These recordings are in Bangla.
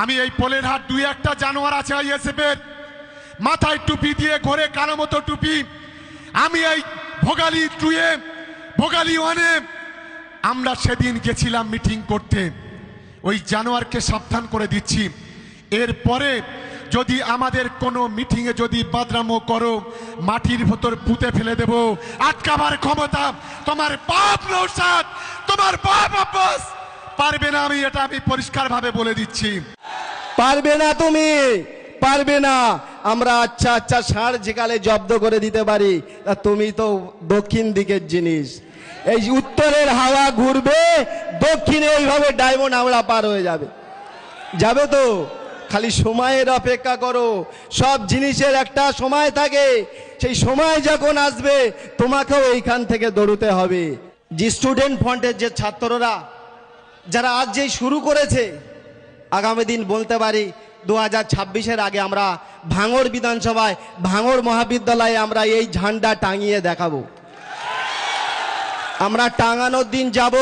আমি এই পোলের হাট দুই একটা জানোয়ার আছে আইএসএফ এর, মাথায় টুপি দিয়ে ঘোরে কালো মতো টুপি। আমি এই ভোগালী টুয়ে ভোগালী ওয়ানে আমরা সেদিন গেছিলাম মিটিং করতে। ওই জানোয়ারকে সাবধান করে দিচ্ছি, এরপরে যদি আমাদের কোনো মিটিংয়ে যদি বাদরামো করো মাটির ভেতর পুঁতে ফেলে দেব। আটকাবার ক্ষমতা তোমার বাপ নৌসাদ, তোমার বাপ আব্বাস পারবে না। আমি পরিষ্কারভাবে বলে দিচ্ছি, পারবে না, তুমি পারবে না। আমরা আচ্ছা আচ্ছা ষাঁড় যেকালে জব্দ করে দিতে পারি, তুমি তো দক্ষিণ দিকের জিনিস। এই উত্তরের হাওয়া ঘুরবে, দক্ষিণে এইভাবে ডায়মন্ড হাওড়া পার হয়ে যাবে। যাবে তো, খালি সময়ের অপেক্ষা করো। সব জিনিসের একটা সময় থাকে, সেই সময় যখন আসবে তোমাকেও এইখান থেকে দৌড়তে হবে। যে স্টুডেন্ট ফ্রন্টের যে ছাত্ররা যারা আজ যেই শুরু করেছে, আগামী দিন বলতে পারি 2026-এর আগে আমরা ভাঙড় বিধানসভায় ভাঙড় মহাবিদ্যালয়ে আমরা এই ঝান্ডা টাঙিয়ে দেখাবো। আমরা টাঙানোর দিন যাব,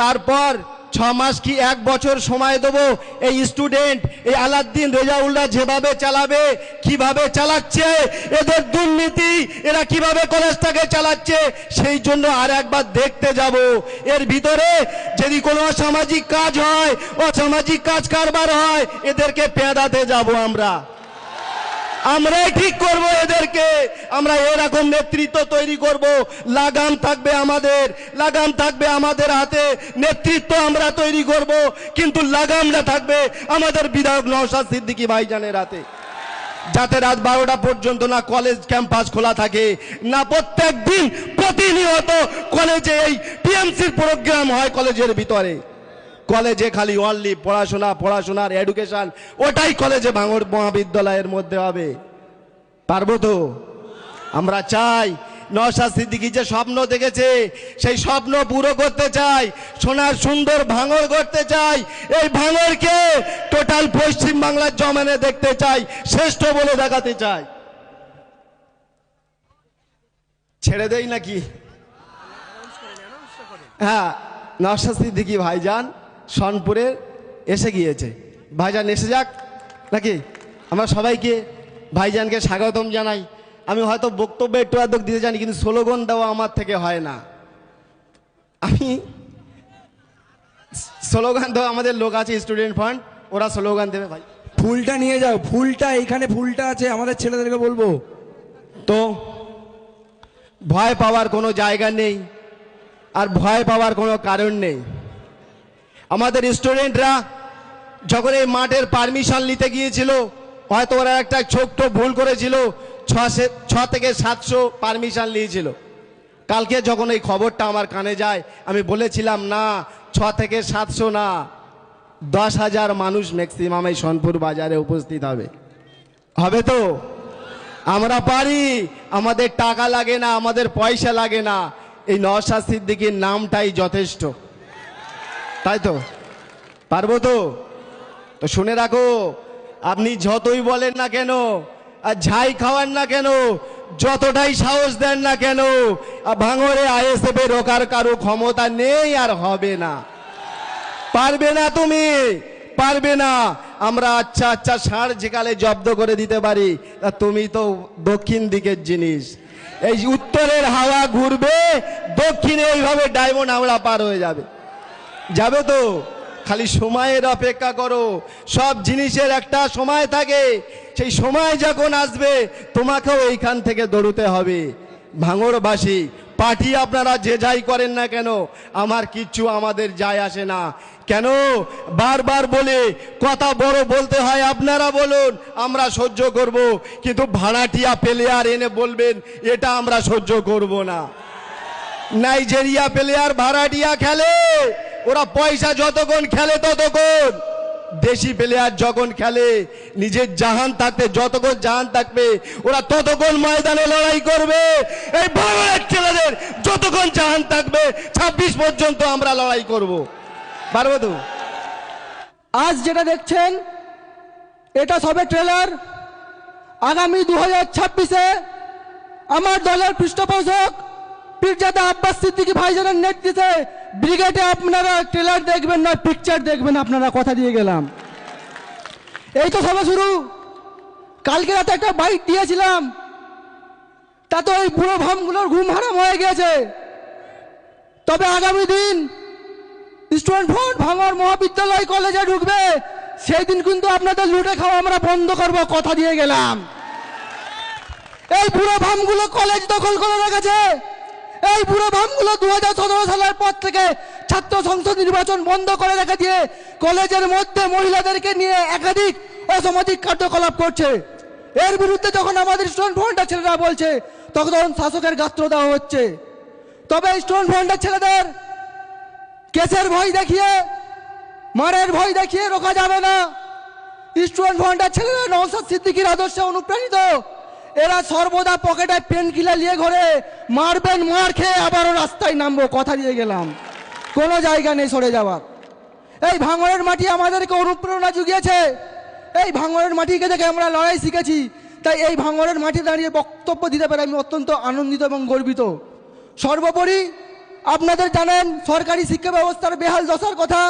তারপর 6 মাস কি 1 বছর সময় দেবো। এই স্টুডেন্ট এই আলাউদ্দিন রেজাউলরা যেভাবে চালাবে, কিভাবে চালাচ্ছে, এদের দুর্নীতি, এরা কিভাবে কলেজটাকে চালাচ্ছে, সেই জন্য আর একবার দেখতে যাব। এর ভিতরে যদি কোনো অসামাজিক কাজ হয়, অসামাজিক কাজ কারবার হয়, এদেরকে পেঁদাতে যাব। আমরাই ঠিক করব এদেরকে। আমরা এরকম নেতৃত্ব তৈরি করব, লাগাম থাকবে আমাদের, লাগাম থাকবে আমাদের হাতে। নেতৃত্ব আমরা তৈরি করব, কিন্তু লাগামটা থাকবে আমাদের বিধায়ক নওশাদ সিদ্দিকী ভাইজানের হাতে। যাতে রাত 12টা পর্যন্ত না কলেজ ক্যাম্পাস খোলা থাকে, না প্রত্যেক দিন প্রতিনিয়ত কলেজে এই টিএমসির প্রোগ্রাম হয় কলেজের ভিতরে। কলেজে খালি অনলি পড়াশোনা, পড়াশোনার এডুকেশন, ওটাই কলেজে ভাঙড় মহাবিদ্যালয়ের মধ্যে হবে। পারবো তো? আমরা চাই নওশাদ সিদ্দিকী যে স্বপ্ন দেখেছে, সেই স্বপ্ন পুরো করতে চাই। সোনার সুন্দর ভাঙড় করতে চাই। এই ভাঙড়কে টোটাল পশ্চিম বাংলার জমানে দেখতে চাই, শ্রেষ্ঠ বলে দেখাতে চাই। ছেড়ে দেই নাকি? হ্যাঁ, নওশাদ সিদ্দিকী ভাইজান সনপুরে এসে গিয়েছে। ভাইজান এসে যাক নাকি? আমরা সবাইকে ভাইজানকে স্বাগতম জানাই। আমি হয়তো বক্তব্য একটু আধ দিতে জানি, কিন্তু স্লোগান দেওয়া আমার থেকে হয় না। আমি স্লোগান দেওয়া, আমাদের লোক আছে স্টুডেন্ট ফান্ড, ওরা স্লোগান দেবে। ভাই ফুলটা নিয়ে যাও, ফুলটা এইখানে ফুলটা আছে, আমাদের ছেলেদেরকে বলবো। তো ভয় পাওয়ার কোনো জায়গা নেই, আর ভয় পাওয়ার কোনো কারণ নেই। আমাদের স্টুডেন্টরা যখন এই মাঠের পারমিশন নিতে গিয়েছিল, হয়তো ওরা একটা ছোট্ট ভুল করেছিল, 6 থেকে 700 পারমিশন নিয়েছিল। কালকে যখন এই খবরটা আমার কানে যায়, আমি বলেছিলাম না 6 থেকে 700 না, 10,000 মানুষ ম্যাক্সিমাম এই সোনপুর বাজারে উপস্থিত হবে। হবে তো? আমরা পারি, আমাদের টাকা লাগে না, আমাদের পয়সা লাগে না, এই নওশাদ সিদ্দিকীর নামটাই যথেষ্ট। তাই তো? পারবো তো? তো শুনে রাখো, আপনি যতই বলেন না কেন, আর ঝাই খাওয়ান না কেন, যতটাই সাহস দেন না কেন, ভাঙড়ে আইএসএফ এর রোকার কারো ক্ষমতা নেই আর হবে না। পারবে না, তুমি পারবে না। আমরা আচ্ছা আচ্ছা ষাঁড় যেকালে জব্দ করে দিতে পারি, তুমি তো দক্ষিণ দিকের জিনিস। এই উত্তরের হাওয়া ঘুরবে, দক্ষিণে এইভাবে ডায়মন্ড হাওড়া পার হয়ে যাবে। যাবে তো, খালি সময়ের অপেক্ষা করো। সব জিনিসের একটা সময় থাকে, সেই সময় যখন আসবে তোমাকেও এইখান থেকে দৌড়তে হবে। ভাঙড়বাসী, পার্টি আপনারা যে যাই করেন না কেন, আমার কিচ্ছু আমাদের যায় আসে না। কেন বারবার বলে কথা বড় বলতে হয়? আপনারা বলুন, আমরা সহ্য করব, কিন্তু ভাড়াটিয়া প্লেয়ার এনে বলবেন এটা আমরা সহ্য করব না। নাইজেরিয়া প্লেয়ার ভাড়াটিয়া খেলে, ওরা পয়সা যতক্ষণ খেলে ততক্ষণ। দেশি প্লেয়ার যখন খেলে, নিজের জাহান থাকতে, যতক্ষণ জাহান থাকবে ওরা ততক্ষণ ময়দানে লড়াই করবে। এই ভাঙড়ের ছেলেদের যতক্ষণ জাহান থাকবে 26 পর্যন্ত আমরা লড়াই করব। পারবো তো? আজ যেটা দেখছেন এটা সবে ট্রেলার। আগামী 2026-এ আমার দলের পৃষ্ঠপোষক পীরজাদা আব্বাস সিদ্দিকী ভাইজানের নেতৃত্বে ব্রিগেডে আপনারা ট্রেলার দেখবেন না, পিকচার দেখবেন। আপনারা কথা দিয়ে গেলাম। এই তো সবে শুরু। কালকে রাতে একটা বাইক দিয়েছিলাম, তাতে ওই বুড়ো ভামগুলোর ঘুম হারাম হয়ে গেছে। তবে আগামী দিন স্টুডেন্ট ফ্রন্ট ভাঙড় মহাবিদ্যালয় কলেজে ঢুকবে, সেই দিন কিন্তু আপনাদের লুটে খাওয়া আমরা বন্ধ করব, কথা দিয়ে গেলাম। এই বুড়ো ভামগুলো কলেজ দখল করে রেখেছে। এই বুড়ো ভামগুলো 2017 সালের পর থেকে ছাত্র সংসদ নির্বাচন বন্ধ করে রেখে দিয়ে কলেজের মধ্যে মহিলাদেরকে নিয়ে একাধিক অসামাজিক কার্যকলাপ করছে। এর বিরুদ্ধে যখন আমাদের স্টুডেন্ট ফ্রন্টের ছেলেরা বলছে, তখন শাসকের গাত্র দেওয়া হচ্ছে। তবে স্টুডেন্ট ফ্রন্টের ছেলেদের কেসের ভয় দেখিয়ে, মারের ভয় দেখিয়ে রোকা যাবে না। স্টুডেন্ট ফ্রন্টের ছেলেরা নওশাদ সিদ্দিকীর আদর্শে অনুপ্রাণিত। এরা সর্বদা পকেটে পেন কিলার নিয়ে ঘরে, মারবেন, মার খেয়ে আবারও রাস্তায় নামবো, কথা দিয়ে গেলাম। কোনো জায়গা নেই সরে যাওয়ার। এই ভাঙড়ের মাটি আমাদেরকে অনুপ্রেরণা জুগিয়েছে। এই ভাঙড়ের মাটিকে দেখে আমরা লড়াই শিখেছি। তাই এই ভাঙড়ের মাটি দাঁড়িয়ে বক্তব্য দিতে পেরে আমি অত্যন্ত আনন্দিত এবং গর্বিত। সর্বোপরি আপনাদের জানেন সরকারি শিক্ষা ব্যবস্থার বেহাল দশার কথা।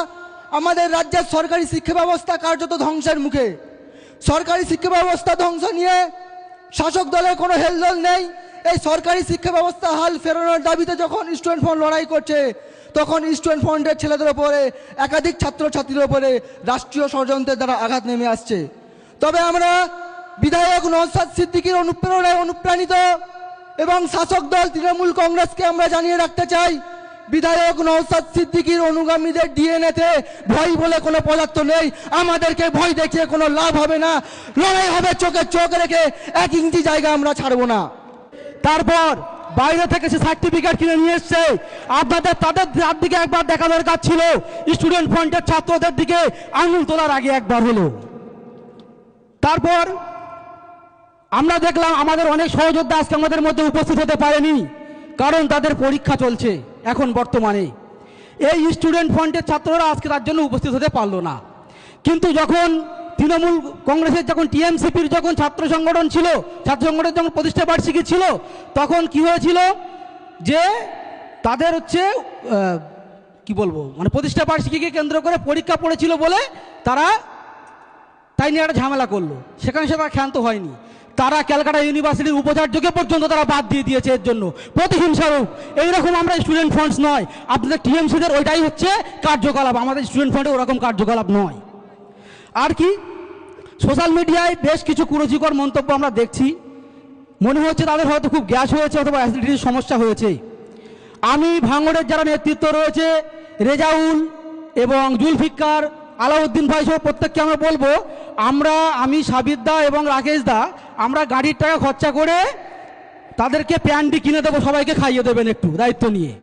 আমাদের রাজ্যের সরকারি শিক্ষা ব্যবস্থা কার্যত ধ্বংসের মুখে। সরকারি শিক্ষা ব্যবস্থা ধ্বংস নিয়ে শাসক দলের কোনো হেলদোল নেই। এই সরকারি শিক্ষা ব্যবস্থা হাল ফেরানোর দাবিতে যখন স্টুডেন্ট ফ্রন্ট লড়াই করছে, তখন স্টুডেন্ট ফ্রন্টের ছেলেদের ওপরে, একাধিক ছাত্রছাত্রীদের ওপরে রাষ্ট্রীয় ষড়যন্ত্রের দ্বারা আঘাত নেমে আসছে। তবে আমরা বিধায়ক নওশাদ সিদ্দিকীর অনুপ্রেরণায় অনুপ্রাণিত এবং শাসক দল তৃণমূল কংগ্রেসকে আমরা জানিয়ে রাখতে চাই, বিধায়ক নওশাদ সিদ্দিকীর অনুগামীদের ডিএনএতে ভয় বলে কোনো পদার্থ নেই। আমাদেরকে ভয় দেখিয়ে কোনো লাভ হবে না। লড়াই হবে চোখে চোখ রেখে, 1 ইঞ্চি জায়গা আমরা ছাড়বো না। তারপর বাইরে থেকে সে সার্টিফিকেট কিনে নিয়ে এসছে। আপনাদের তাদের দিকে একবার দেখা দরকার ছিল। স্টুডেন্ট ফ্রন্টের ছাত্রদের দিকে আঙুল তোলার আগে একবার হলো। তারপর আমরা দেখলাম আমাদের অনেক সহযোদ্ধা আজকে আমাদের মধ্যে উপস্থিত হতে পারেনি, কারণ তাদের পরীক্ষা চলছে এখন বর্তমানে। এই স্টুডেন্ট ফ্রন্টের ছাত্ররা আজকে তার জন্য উপস্থিত হতে পারলো না। কিন্তু যখন তৃণমূল কংগ্রেসের, যখন টিএমসিপির যখন ছাত্র সংগঠন ছিল, ছাত্র সংগঠনের যখন প্রতিষ্ঠা বার্ষিকী ছিল, তখন কি হয়েছিল যে তাদের হচ্ছে কি বলবো, মানে প্রতিষ্ঠা বার্ষিকীকে কেন্দ্র করে পরীক্ষা পড়েছিল বলে তারা তাই নিয়ে একটা ঝামেলা করলো। সেখানে সে তারা ক্ষান্ত হয়নি। তারা ক্যালকাটা ইউনিভার্সিটির উপাচার্যকে পর্যন্ত তারা বাদ দিয়ে দিয়েছে এর জন্য, প্রতিহিংসারূপ। এইরকম আমরা স্টুডেন্ট ফ্রন্টস নয়। আপনাদের টিএমসিদের ওইটাই হচ্ছে কার্যকলাপ, আমাদের স্টুডেন্ট ফ্রন্টে ওরকম কার্যকলাপ নয়। আর কি, সোশ্যাল মিডিয়ায় বেশ কিছু কুরুচিকর মন্তব্য আমরা দেখছি। মনে হচ্ছে তাদের হয়তো খুব গ্যাস হয়েছে অথবা অ্যাসিডিটির সমস্যা হয়েছে। আমি ভাঙড়ের যারা নেতৃত্ব রয়েছে, রেজাউল এবং জুলফিকার, আলাউদ্দিন ভাই সহ প্রত্যেককে আমরা বলবো, আমি সাবির দা এবং রাকেশ দা, আমরা গাড়ির টাকা খরচা করে তাদেরকে প্যান্ডি কিনে দেবো, সবাইকে খাইয়ে দেবেন একটু দায়িত্ব নিয়ে।